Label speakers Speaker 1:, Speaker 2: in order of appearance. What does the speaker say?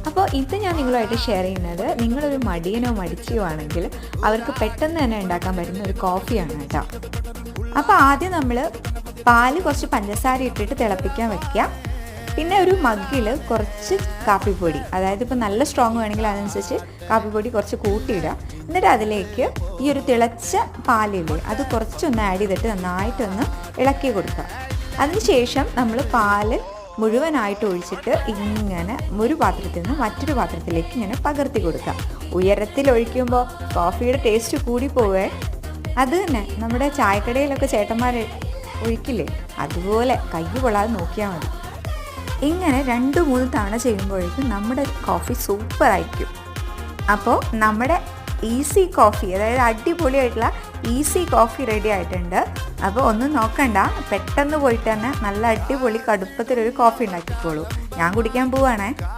Speaker 1: അപ്പോൾ ഇത് ഞാൻ നിങ്ങളുമായിട്ട് ഷെയർ ചെയ്യുന്നത് നിങ്ങളൊരു മടിയനോ മടിച്ചിയോ ആണെങ്കിൽ അവർക്ക് പെട്ടെന്ന് തന്നെ ഉണ്ടാക്കാൻ പറ്റുന്ന ഒരു കോഫിയാണ് കേട്ടോ. അപ്പോൾ ആദ്യം നമ്മൾ പാല് കുറച്ച് പഞ്ചസാര ഇട്ടിട്ട് തിളപ്പിക്കാൻ വെക്കുക. പിന്നെ ഒരു മഗ്ഗിൽ കുറച്ച് കാപ്പിപ്പൊടി, അതായത് ഇപ്പോൾ നല്ല സ്ട്രോങ് വേണമെങ്കിൽ അതനുസരിച്ച് കാപ്പിപ്പൊടി കുറച്ച് കൂട്ടിയിടുക. എന്നിട്ട് അതിലേക്ക് ഈ ഒരു തിളച്ച പാലില്ലേ അത് കുറച്ചൊന്ന് ആഡ് ചെയ്തിട്ട് നന്നായിട്ടൊന്ന് ഇളക്കി കൊടുക്കുക. അതിനുശേഷം നമ്മൾ പാല് മുഴുവനായിട്ട് ഒഴിച്ചിട്ട് ഇങ്ങനെ ഒരു പാത്രത്തിൽ നിന്ന് മറ്റൊരു പാത്രത്തിലേക്ക് ഇങ്ങനെ പകർത്തി കൊടുക്കുക. ഉയരത്തിൽ ഒഴിക്കുമ്പോൾ കോഫിയുടെ ടേസ്റ്റ് കൂടി പോവേ. അത് തന്നെ നമ്മുടെ ചായക്കടയിലൊക്കെ ചേട്ടന്മാർ ഒഴിക്കില്ലേ, അതുപോലെ കൈ കൊള്ളാതെ നോക്കിയാൽ മതി. ഇങ്ങനെ 2-3 തവണ ചെയ്യുമ്പോഴേക്കും നമ്മുടെ കോഫി സൂപ്പറായിരിക്കും. അപ്പോൾ നമ്മുടെ ഈസി കോഫി, അതായത് അടിപൊളിയായിട്ടുള്ള ഈസി കോഫി റെഡി ആയിട്ടുണ്ട്. അപ്പോൾ ഒന്നും നോക്കണ്ട, പെട്ടെന്ന് പോയിട്ട് തന്നെ നല്ല അടിപൊളി കടുപ്പത്തിലൊരു കോഫി ഉണ്ടാക്കിക്കോളൂ. ഞാൻ കുടിക്കാൻ പോവുകയാണേ.